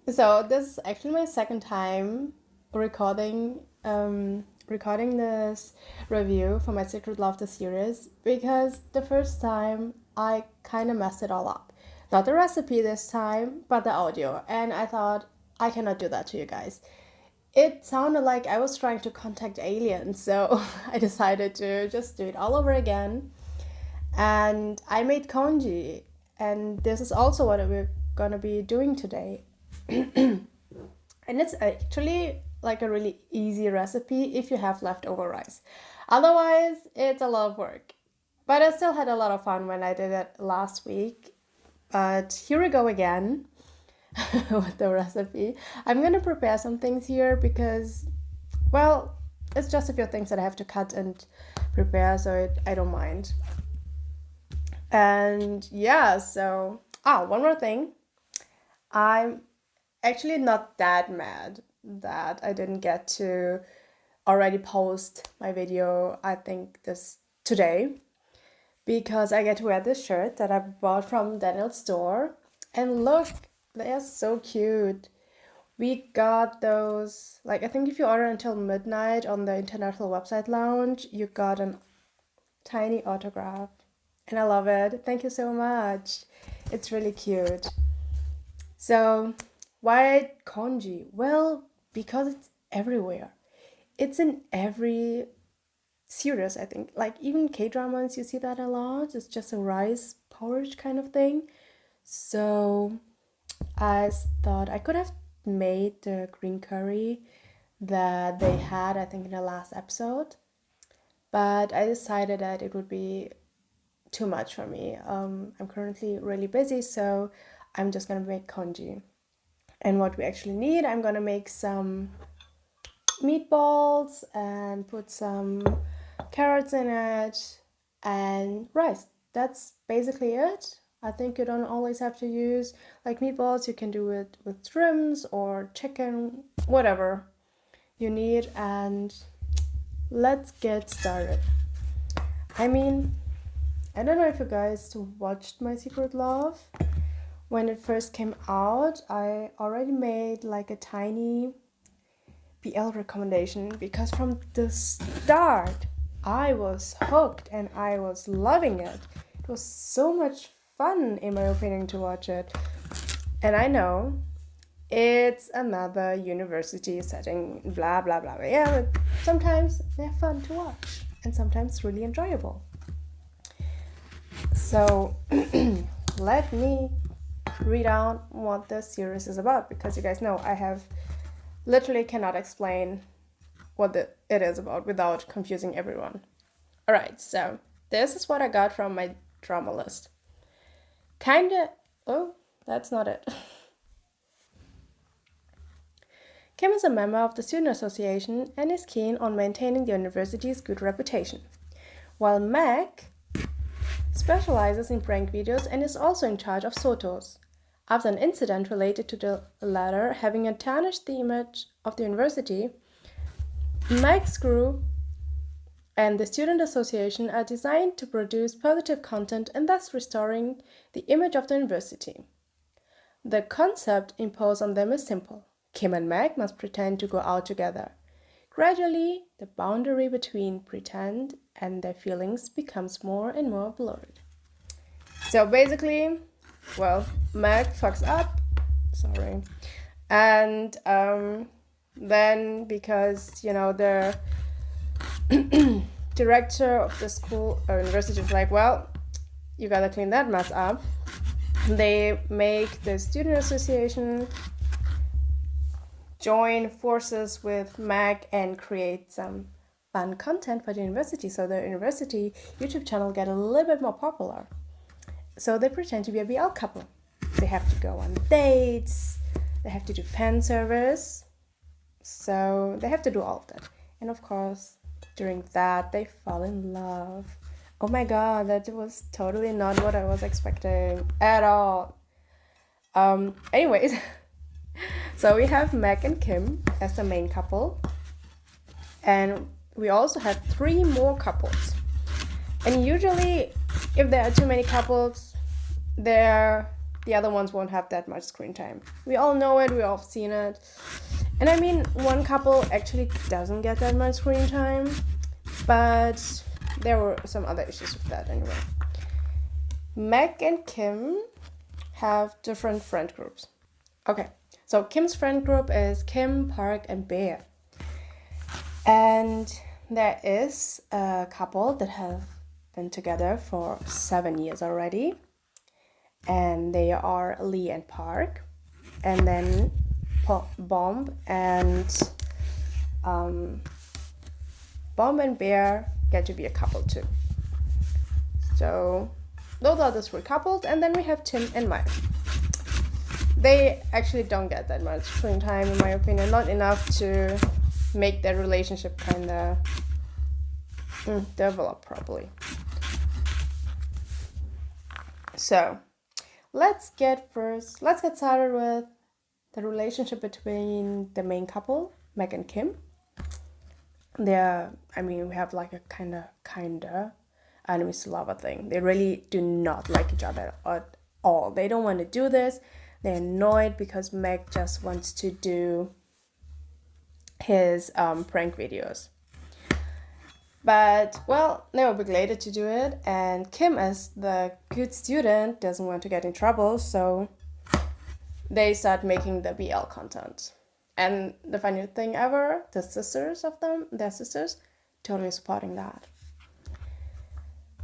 So this is actually my second time recording this review for my Secret Love the series because the first time I kind of messed it all up. Not the recipe this time, but the audio, and I thought I cannot do that to you guys. It sounded like I was trying to contact aliens, so I decided to just do it all over again. And I made congee, and this is also what we're gonna be doing today. And it's actually like a really easy recipe if you have leftover rice. Otherwise, it's a lot of work. But I still had a lot of fun when I did it last week. But here we go again with the recipe. I'm gonna prepare some things here because, well, it's just a few things that I have to cut and prepare, so I don't mind. And yeah, so, one more thing. I'm actually not that mad that I didn't get to already post my video, I think this today, because I get to wear this shirt that I bought from Daniel's store. And look, they are so cute. We got those, like, I think if you order until midnight on the international website lounge, you got an tiny autograph. And I love it. Thank you so much. It's really cute. So, why congee? Well, because it's everywhere. It's in every series, I think. Like even K-dramas, you see that a lot. It's just a rice porridge kind of thing. So I thought I could have made the green curry that they had, I think, in the last episode. But I decided that it would be too much for me. I'm currently really busy, so I'm just gonna make congee. And what we actually need, I'm gonna make some meatballs and put some carrots in it and rice. That's basically it. I think you don't always have to use like meatballs. You can do it with shrimps or chicken, whatever you need. And let's get started. I mean, I don't know if you guys watched My Secret Love. When it first came out, I already made like a tiny BL recommendation because from the start I was hooked and I was loving it. It was so much fun, in my opinion, to watch it. And I know it's another university setting, blah blah blah. Yeah, but sometimes they're fun to watch and sometimes really enjoyable. So let me read out what the series is about because you guys know I have literally cannot explain what it is about without confusing everyone. Alright, so this is what I got from my drama list. Kinda. Oh, that's not it. Kim is a member of the Student Association and is keen on maintaining the university's good reputation, while Meg specializes in prank videos and is also in charge of Sotos. After an incident related to the latter having tarnished the image of the university, Meg's group and the Student Association are designed to produce positive content and thus restoring the image of the university. The concept imposed on them is simple. Kim and Meg must pretend to go out together. Gradually, the boundary between pretend and their feelings becomes more and more blurred. So basically, well, Meg fucks up, sorry, and then because, you know, the director of the school or university is like, well, you gotta clean that mess up. They make the student association join forces with Meg and create some fun content for the university, so the university YouTube channel get a little bit more popular. So they pretend to be a BL couple. They have to go on dates, they have to do fan service, so they have to do all of that. And of course, during that, they fall in love. Oh my god, that was totally not what I was expecting at all. Anyways, so we have Meg and Kim as the main couple, and we also have 3 more couples. And usually, if there are too many couples, they're the other ones won't have that much screen time. We all know it, we all have seen it. And I mean, one couple actually doesn't get that much screen time, but there were some other issues with that anyway. Meg and Kim have different friend groups. Okay, so Kim's friend group is Kim, Park, and Bear. And there is a couple that have been together for 7 years already. And they are Lee and Park. And then Bomb and Bear get to be a couple too. So those are the 3 couples. And then we have Tim and Mike. They actually don't get that much screen time, in my opinion. Not enough to make their relationship kind of develop properly. So let's get started with the relationship between the main couple, Meg and Kim. We have like a kind of enemies to lover thing. They really do not like each other at all. They don't want to do this. They're annoyed because Meg just wants to do his prank videos. But, well, they were big later to do it, and Kim, as the good student, doesn't want to get in trouble, so they start making the BL content. And the funny thing ever, their sisters, totally supporting that.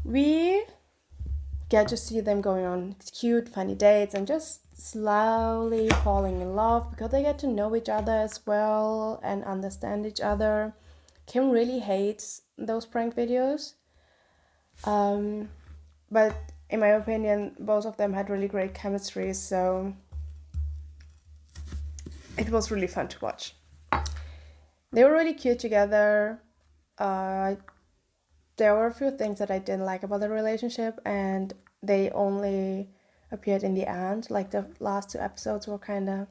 We get to see them going on cute, funny dates and just slowly falling in love because they get to know each other as well and understand each other. Kim really hates those prank videos. But in my opinion, both of them had really great chemistry, so it was really fun to watch. They were really cute together. There were a few things that I didn't like about the relationship, and they only appeared in the end. Like the last 2 episodes were kind of a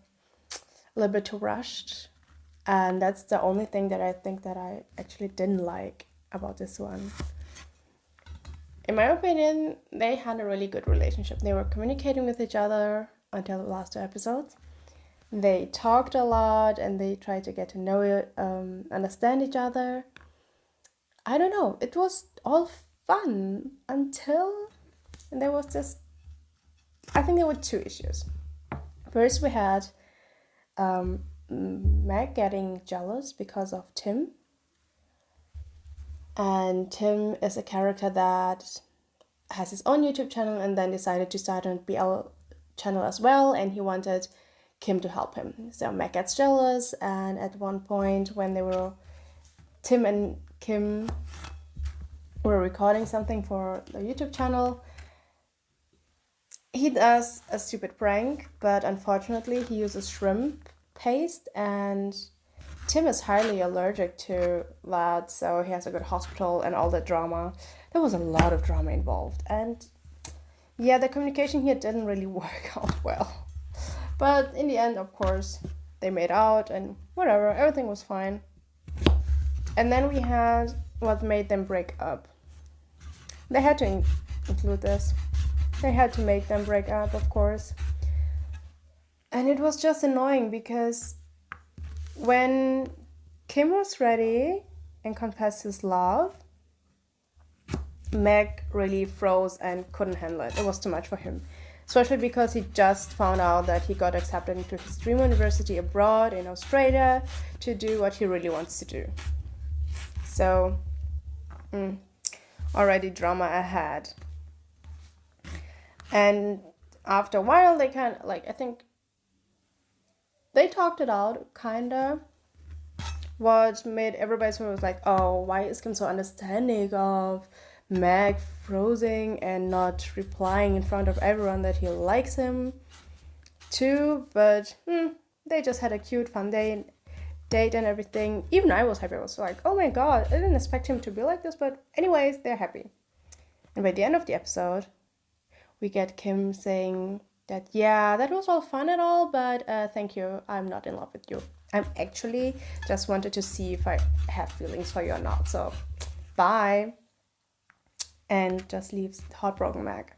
little bit too rushed. And that's the only thing that I think that I actually didn't like about this one. In my opinion, they had a really good relationship. They were communicating with each other until the last 2 episodes. They talked a lot and they tried to get to know it, understand each other. I don't know, it was all fun until there was just, I think there were 2 issues. First, we had Meg getting jealous because of Tim. And Tim is a character that has his own YouTube channel and then decided to start a BL channel as well, and he wanted Kim to help him. So Meg gets jealous, and at one point when Tim and Kim were recording something for the YouTube channel, he does a stupid prank, but unfortunately he uses shrimp paste, and Tim is highly allergic to that, so he has to go to hospital and all that drama. There was a lot of drama involved, and yeah, the communication here didn't really work out well. But in the end, of course, they made out and whatever, everything was fine. And then we had what made them break up. They had to include this. They had to make them break up, of course. And it was just annoying because when Kim was ready and confessed his love, Meg really froze and couldn't handle it. It was too much for him. Especially because he just found out that he got accepted into his dream university abroad in Australia to do what he really wants to do. So, already drama ahead. And after a while, they kind of, I think they talked it out, kind of. What made everybody sort of like, oh, why is Kim so understanding of Meg freezing and not replying in front of everyone that he likes him too? But they just had a cute, fun date and everything. Even I was happy. I was like, oh my god, I didn't expect him to be like this. But anyways, they're happy. And by the end of the episode, we get Kim saying that, yeah, that was all fun and all, but thank you, I'm not in love with you. I'm actually just wanted to see if I have feelings for you or not. So, bye. And just leaves heartbroken Meg,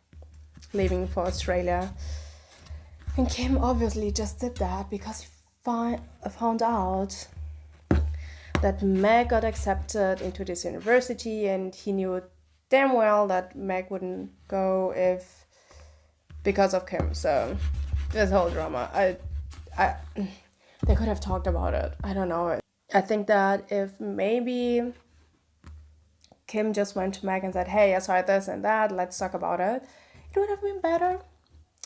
leaving for Australia. And Kim obviously just did that because he found out that Meg got accepted into this university, and he knew damn well that Meg wouldn't go if because of Kim. So this whole drama, they could have talked about it. I don't know. I think that if maybe Kim just went to Meg and said, "Hey, I saw this and that. Let's talk about it," it would have been better.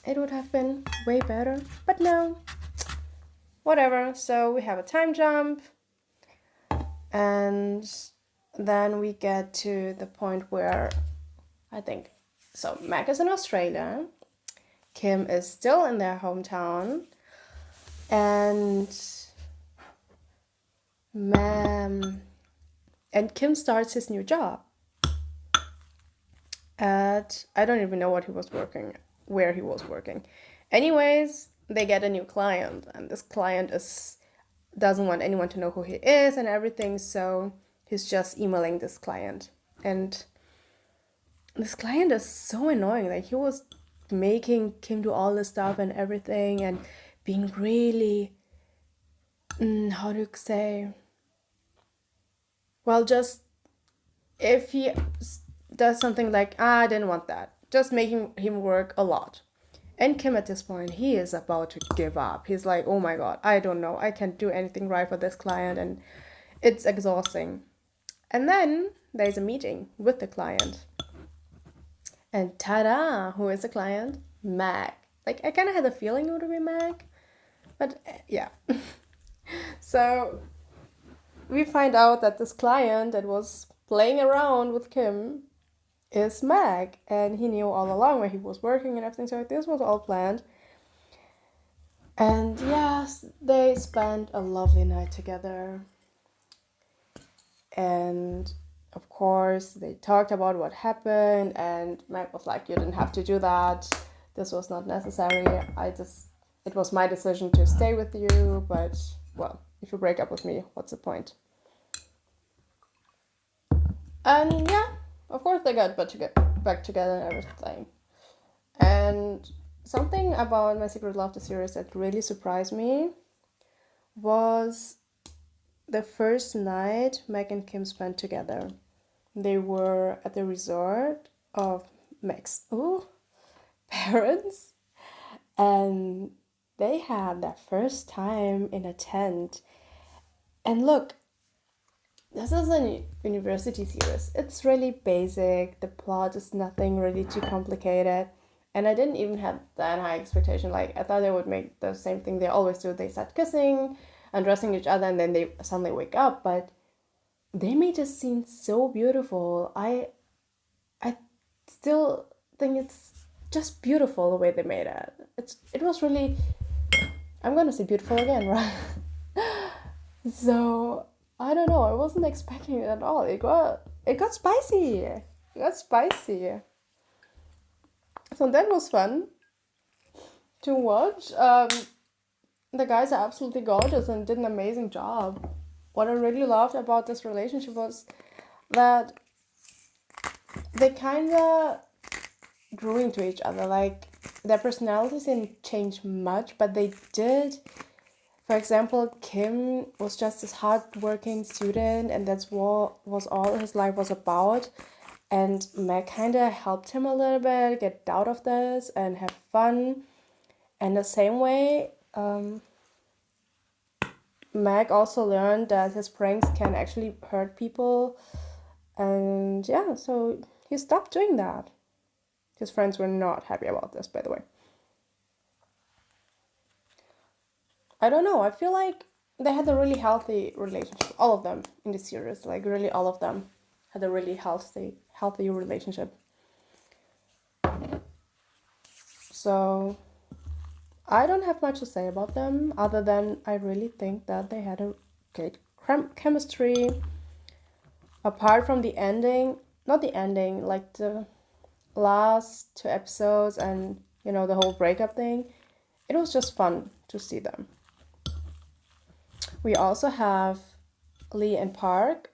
It would have been way better. But no, whatever. So we have a time jump. And then we get to the point where I think, so Meg is in Australia, Kim is still in their hometown, and Kim starts his new job at, I don't even know where he was working. Anyways, they get a new client, and this client doesn't want anyone to know who he is and everything, so he's just emailing this client. And this client is so annoying. Like, he was making Kim do all this stuff and everything, and being really, how do you say? Well, just if he does something like, I didn't want that, just making him work a lot. And Kim at this point, he is about to give up. He's like, oh my God, I don't know. I can't do anything right for this client, and it's exhausting. And then there's a meeting with the client. And ta-da, who is the client? Meg. Like, I kind of had a feeling it would be Meg. But yeah. So we find out that this client that was playing around with Kim is Meg, and he knew all along where he was working and everything, so this was all planned. And yes, they spent a lovely night together, and of course they talked about what happened, and Meg was like, you didn't have to do that, this was not necessary, it was my decision to stay with you, but well, if you break up with me, what's the point? And yeah, of course they got back together and everything. And something about My Secret Love, the series, that really surprised me was the first night Meg and Kim spent together. They were at the resort of Meg's parents, and they had their first time in a tent. And look, this is a university series. It's really basic. The plot is nothing really too complicated. And I didn't even have that high expectation. Like, I thought they would make the same thing they always do. They start kissing, undressing each other, and then they suddenly wake up. But they made this scene so beautiful. I still think it's just beautiful the way they made it. It was really, I'm gonna say beautiful again, right? So I don't know. I wasn't expecting it at all. It got spicy. It got spicy. So that was fun to watch. The guys are absolutely gorgeous and did an amazing job. What I really loved about this relationship was that they kind of grew into each other. Like, their personalities didn't change much, but they did. For example, Kim was just this hard-working student, and that's what was all his life was about. And Meg kind of helped him a little bit get out of this and have fun. And the same way, Meg also learned that his pranks can actually hurt people. And yeah, so he stopped doing that. His friends were not happy about this, by the way. I don't know, I feel like they had a really healthy relationship. All of them in the series, like really all of them had a really healthy relationship. So I don't have much to say about them other than I really think that they had a great chemistry. Apart from the ending, not the ending, like the last 2 episodes and, you know, the whole breakup thing, it was just fun to see them. We also have Lee and Park.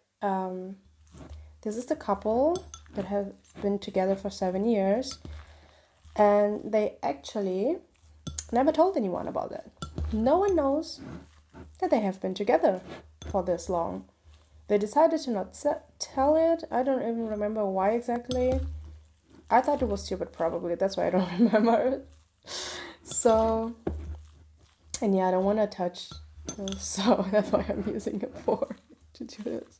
This is the couple that have been together for 7 years, and they actually never told anyone about it. No one knows that they have been together for this long. They decided to not tell it. I don't even remember why exactly. I thought it was stupid, probably. That's why I don't remember it. So, and yeah, I don't want to touch this, so that's why I'm using a fork to do this.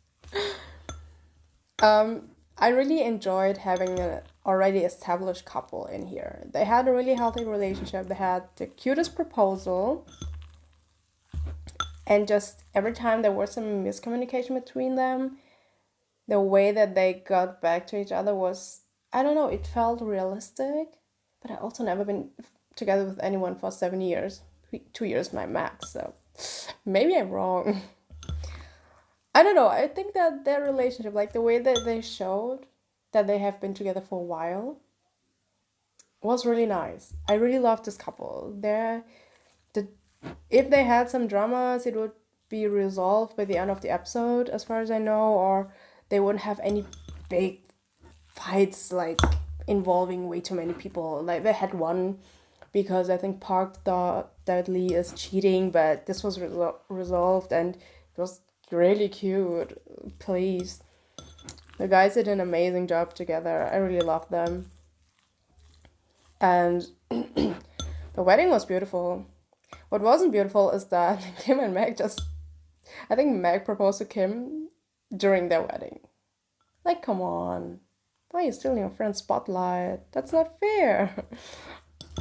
I really enjoyed having an already established couple in here. They had a really healthy relationship. They had the cutest proposal. And just every time there was some miscommunication between them, the way that they got back to each other was, I don't know, it felt realistic. But I also never been together with anyone for 7 years. 2 years my max, so maybe I'm wrong. I don't know. I think that their relationship, like the way that they showed that they have been together for a while, was really nice. I really love this couple. If they had some dramas, it would be resolved by the end of the episode, as far as I know, or they wouldn't have any big fights like involving way too many people. Like they had one because I think Park thought that Lee is cheating, but this was resolved and it was really cute. Please. The guys did an amazing job together. I really love them. And the wedding was beautiful. What wasn't beautiful is that Kim and Meg I think Meg proposed to Kim during their wedding. Like, come on. Why are you stealing your friend's spotlight? That's not fair.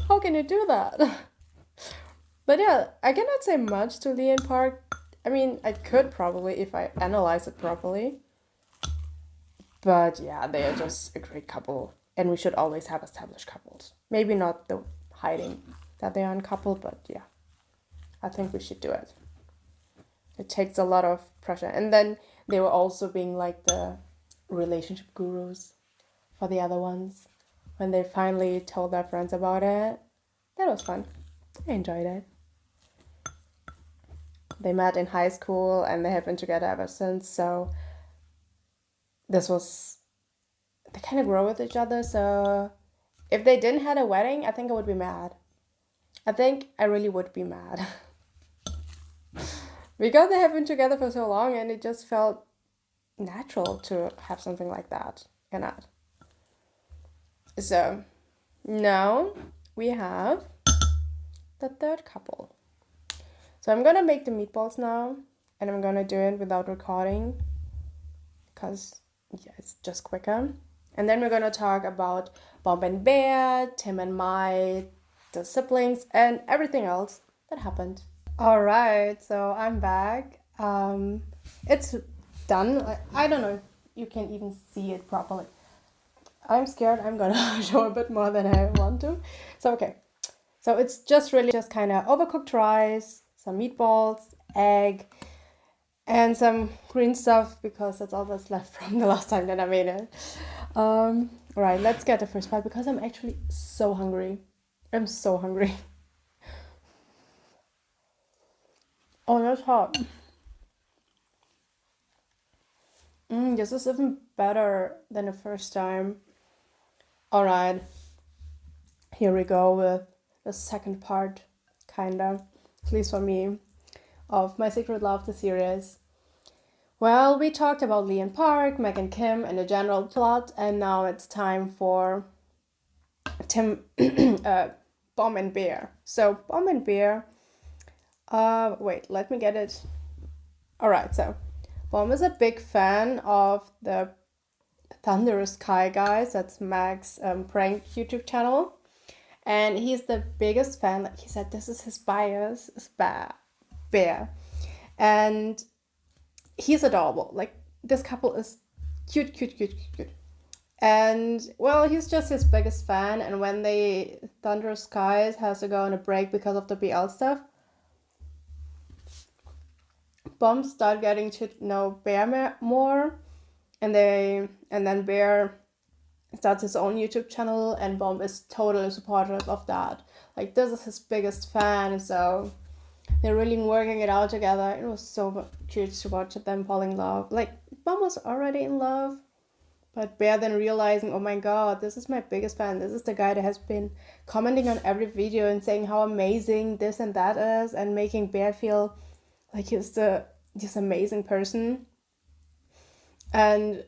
How can you do that? But yeah, I cannot say much to Lee and Park. I mean, I could probably if I analyze it properly. But yeah, they are just a great couple. And we should always have established couples. Maybe not the hiding that they are a couple, but yeah. I think we should do it. It takes a lot of pressure. And then they were also being like the relationship gurus for the other ones. When they finally told their friends about it, that was fun. I enjoyed it. They met in high school and they have been together ever since. So they kind of grow with each other. So if they didn't have a wedding, I think I would be mad. I think I really would be mad. Because they have been together for so long and it just felt natural to have something like that in it. So now we have the third couple. So I'm gonna make the meatballs now and I'm gonna do it without recording because yeah, it's just quicker. And then we're gonna talk about Bomb and Bear, Tim and Mai, the siblings, and everything else that happened. All right, so I'm back. It's done. I don't know if you can even see it properly. I'm scared I'm gonna show a bit more than I want to. So, okay. So it's just kind of overcooked rice, some meatballs, egg, and some green stuff because that's all that's left from the last time that I made it. Right, let's get the first bite because I'm actually so hungry. I'm so hungry. Oh, that's hot. This is even better than the first time. Alright, here we go with the second part, kinda, at least for me, of My Secret Love, the series. Well, we talked about Lee and Park, Meg and Kim, and the general plot, and now it's time for Bomb and Bear. So, Bomb and Bear, wait, let me get it. Alright, so Bomb is a big fan of the Thunderous Sky guys. That's Meg's prank YouTube channel. And he's the biggest fan. Like he said, this is his bias, is Bear. And he's adorable. Like, this couple is cute. And, well, he's just his biggest fan. And when the Thunderous Skies has to go on a break because of the BL stuff, Bomb start getting to know Bear more. And then Bear starts his own YouTube channel, and Bomb is totally supportive of that. Like, this is his biggest fan, so they're really working it out together. It was so cute to watch them fall in love. Like, Bomb was already in love, But Bear then realizing, oh my god, this is my biggest fan. This is the guy that has been commenting on every video and saying how amazing this and that is, and making Bear feel like he's this amazing person. And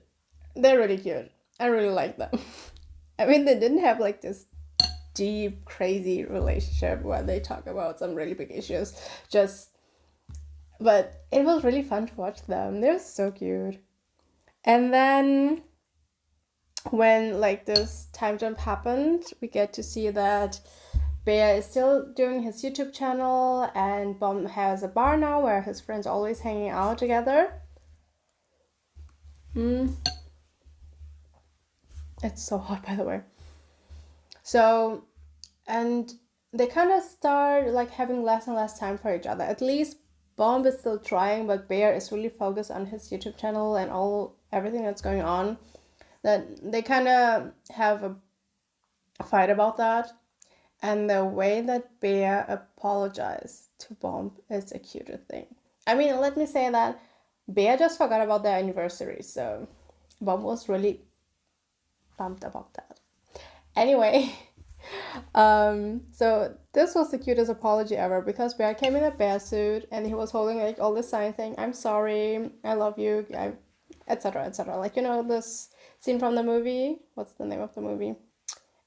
they're really cute. I really like them. I mean, they didn't have like this deep, crazy relationship where they talk about some really big issues. But it was really fun to watch them. They're so cute. And then when like this time jump happened, we get to see that Bear is still doing his YouTube channel, and Bomb has a bar now where his friends are always hanging out together. It's so hot, by the way. So, and they kind of start like having less and less time for each other. At least Bomb is still trying, but Bear is really focused on his YouTube channel and everything that's going on. That they kind of have a fight about that. And the way that Bear apologized to Bomb is a cuter thing. I mean, let me say that Bear just forgot about their anniversary, so Bomb was really bummed about that. Anyway, so this was the cutest apology ever, because Bear came in a bear suit and he was holding like all this sign thing, I'm sorry, I love you, etc., etc. Like, you know, this scene from the movie. What's the name of the movie?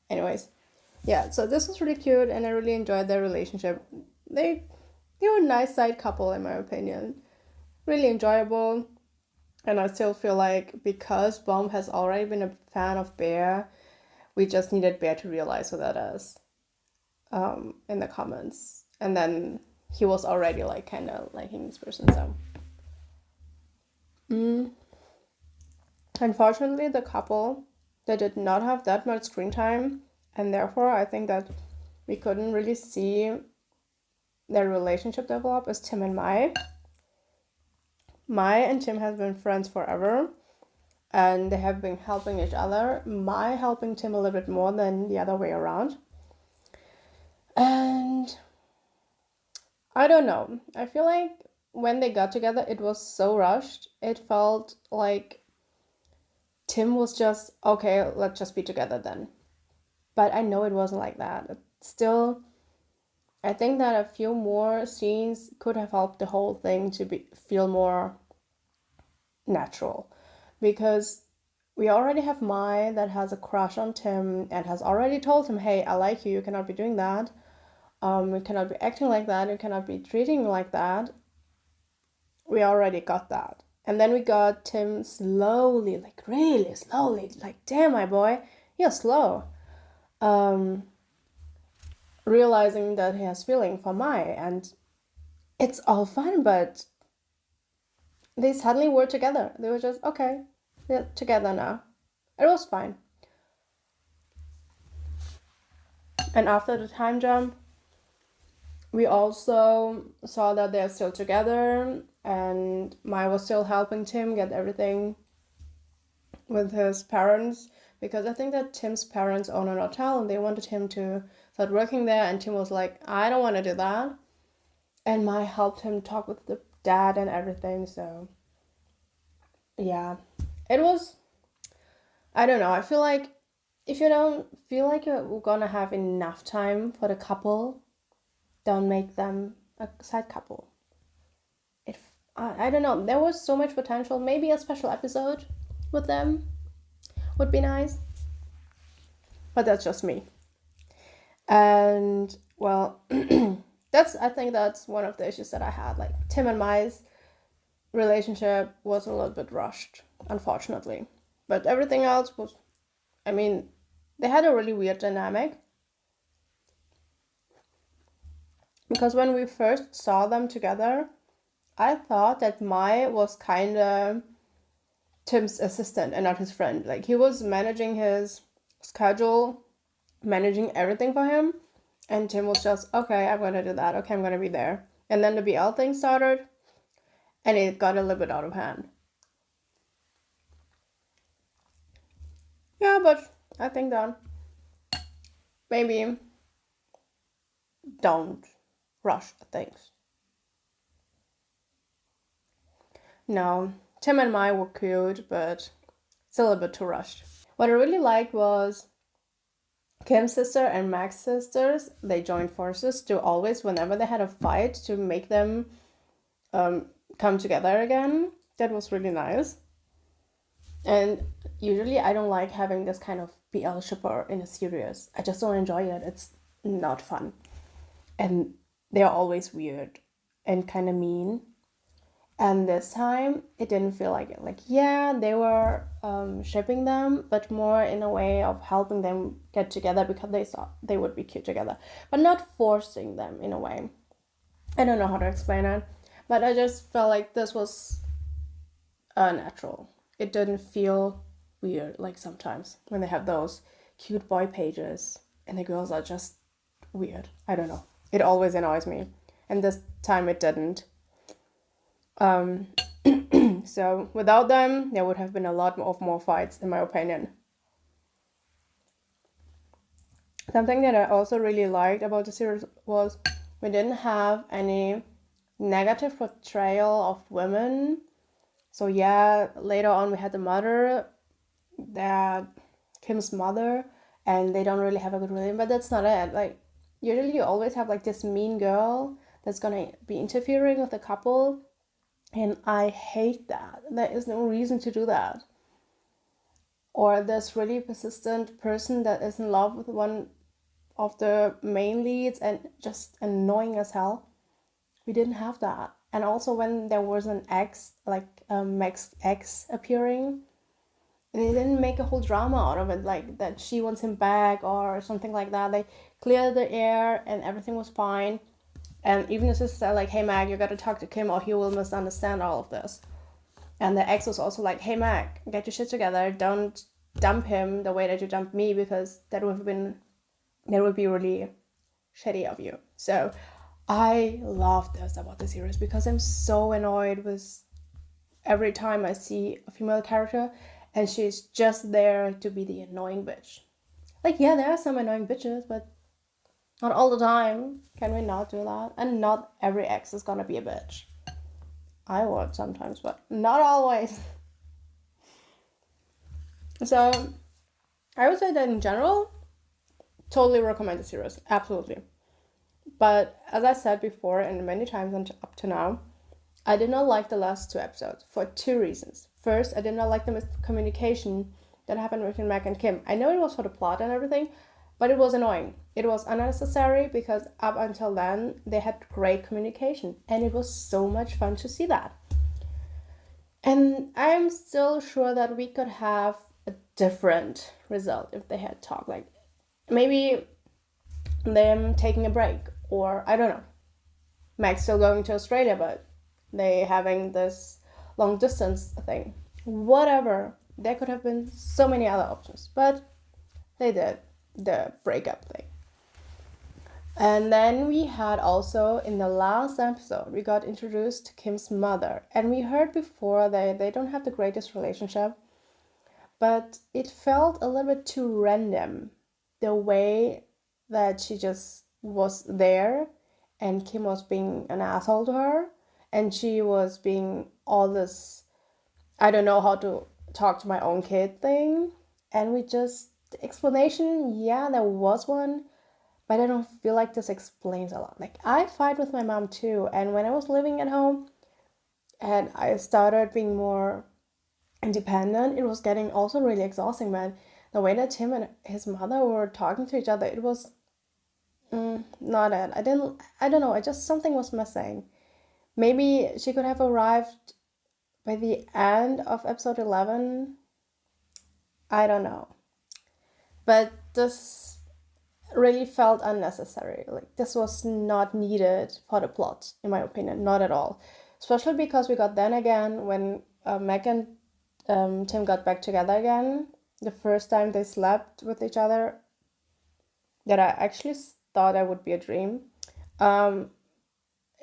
Anyways, yeah, so this was really cute and I really enjoyed their relationship. They were a nice side couple in my opinion. Really enjoyable. And I still feel like because Bomb has already been a fan of Bear, we just needed Bear to realize who that is in the comments. And then he was already like kind of liking this person, so. Unfortunately, the couple, they did not have that much screen time, and therefore I think that we couldn't really see their relationship develop is Tim and Mai. Mai and Tim have been friends forever, and they have been helping each other. Mai helping Tim a little bit more than the other way around. And I don't know. I feel like when they got together, it was so rushed. It felt like Tim was just, okay, let's just be together then. But I know it wasn't like that. Still, I think that a few more scenes could have helped the whole thing to feel more natural. Because we already have Mai that has a crush on Tim and has already told him, hey, I like you, you cannot be doing that. You cannot be acting like that, you cannot be treating me like that. We already got that. And then we got Tim slowly, like really slowly, like, damn, my boy, you're slow. Realizing that he has feeling for Mai, and it's all fun, but they suddenly were together. They were just, okay, they're together now. It was fine. And after the time jump, we also saw that they're still together, and Mai was still helping Tim get everything with his parents, because I think that Tim's parents own an hotel and they wanted him to start working there, and Tim was like, I don't want to do that. And Mai helped him talk with the dad and everything, so yeah. It was, I don't know, I feel like if you don't feel like you're gonna have enough time for the couple, don't make them a side couple. I don't know, there was so much potential. Maybe a special episode with them would be nice, but that's just me. And well, I think that's one of the issues that I had. Like, Tim and Mai's relationship was a little bit rushed, unfortunately, but everything else was, I mean, they had a really weird dynamic. Because when we first saw them together, I thought that Mai was kind of Tim's assistant and not his friend. Like, he was managing his schedule, managing everything for him, and Tim was just, okay, I'm gonna do that. Okay, I'm gonna be there. And then the BL thing started, and it got a little bit out of hand. Yeah, but I think that maybe don't rush things. No, Tim and Mai were cute, but It's a little bit too rushed. What I really liked was Kim's sister and Mac's sisters. They joined forces to always, whenever they had a fight, to make them come together again. That was really nice. And usually I don't like having this kind of BL shipper in a series. I just don't enjoy it. It's not fun. And they're always weird and kind of mean. And this time it didn't feel like it. Like, yeah, they were shipping them, but more in a way of helping them get together because they thought they would be cute together, but not forcing them in a way. I don't know how to explain it, but I just felt like this was natural. It didn't feel weird like sometimes when they have those cute boy pages and the girls are just weird. I don't know. It always annoys me. And this time it didn't. So without them, there would have been a lot of more fights, in my opinion. Something that I also really liked about the series was we didn't have any negative portrayal of women. So yeah, later on we had the mother, that Kim's mother, and they don't really have a good relationship, but that's not it. Like, usually you always have like this mean girl that's gonna be interfering with the couple, and I hate that. There is no reason to do that. Or this really persistent person that is in love with one of the main leads and just annoying as hell. We didn't have that. And also when there was an ex, like Mac's ex appearing, they didn't make a whole drama out of it, like that she wants him back or something like that. They cleared the air and everything was fine. And even the sister said like, hey Mac, you gotta talk to Kim or he will misunderstand all of this. And the ex was also like, hey Mac, get your shit together. Don't dump him the way that you dumped me, because that would be really shitty of you. So I love this about the series because I'm so annoyed with every time I see a female character and she's just there to be the annoying bitch. Like, yeah, there are some annoying bitches, but not all the time. Can we not do that? And not every ex is gonna be a bitch. I would sometimes, but not always. So I would say that in general, totally recommend the series. Absolutely. But as I said before, and many times up to now, I did not like the last two episodes for two reasons. First, I did not like the miscommunication that happened between Mac and Kim. I know it was for the plot and everything, but it was annoying. It was unnecessary because up until then, they had great communication. And it was so much fun to see that. And I'm still sure that we could have a different result if they had talked. Like, maybe them taking a break, or I don't know. Mac's still going to Australia, but they having this long distance thing. Whatever. There could have been so many other options, but they did the breakup thing. And then we had also, in the last episode, we got introduced to Kim's mother. And we heard before they don't have the greatest relationship, but it felt a little bit too random. The way that she just was there and Kim was being an asshole to her and she was being all this, I don't know how to talk to my own kid thing. And we just, the explanation, yeah, there was one, but I don't feel like this explains a lot. Like, I fight with my mom too, and when I was living at home and I started being more independent, it was getting also really exhausting, man. The way that Tim and his mother were talking to each other, it was not it. I don't know, I just, something was missing. Maybe she could have arrived by the end of episode 11. I don't know. But this really felt unnecessary. Like, this was not needed for the plot, in my opinion, not at all. Especially because we got then again when Meg and Tim got back together again. The first time they slept with each other, that I actually thought I would be a dream.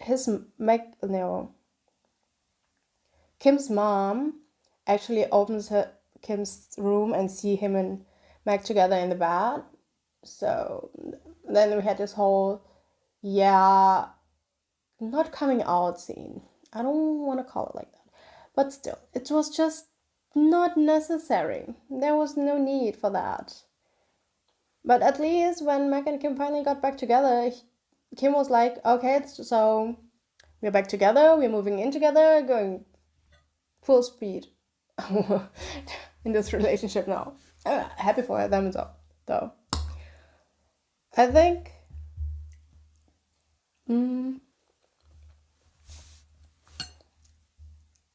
His Meg, no, Kim's mom actually opens Kim's room and see him and Meg together in the bed. So then we had this whole, yeah, not coming out scene. I don't want to call it like that. But still, it was just not necessary. There was no need for that. But at least when Meg and Kim finally got back together, Kim was like, okay, so we're back together, we're moving in together, going full speed in this relationship now. I'm happy for them though. I think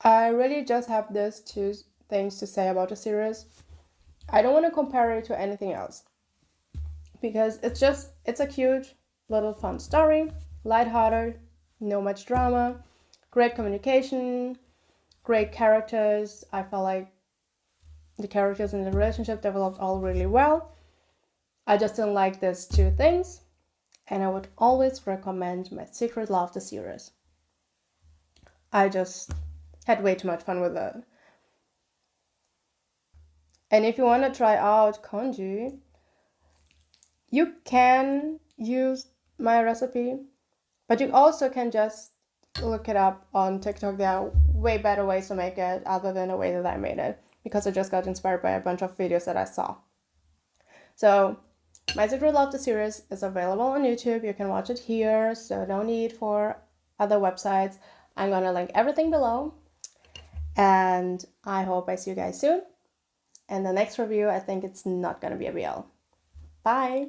I really just have these two things to say about the series. I don't want to compare it to anything else because it's a cute little fun story, lighthearted, no much drama, great communication, great characters. I felt like the characters in the relationship developed all really well. I just didn't like these two things, and I would always recommend My Secret Love, the series. I just had way too much fun with it. And if you want to try out congee, you can use my recipe, but you also can just look it up on TikTok. There are way better ways to make it other than the way that I made it, because I just got inspired by a bunch of videos that I saw. So My Secret Love, the series is available on YouTube. You can watch it here, so no need for other websites. I'm gonna link everything below, and I hope I see you guys soon. And the next review, I think it's not gonna be a BL. Bye!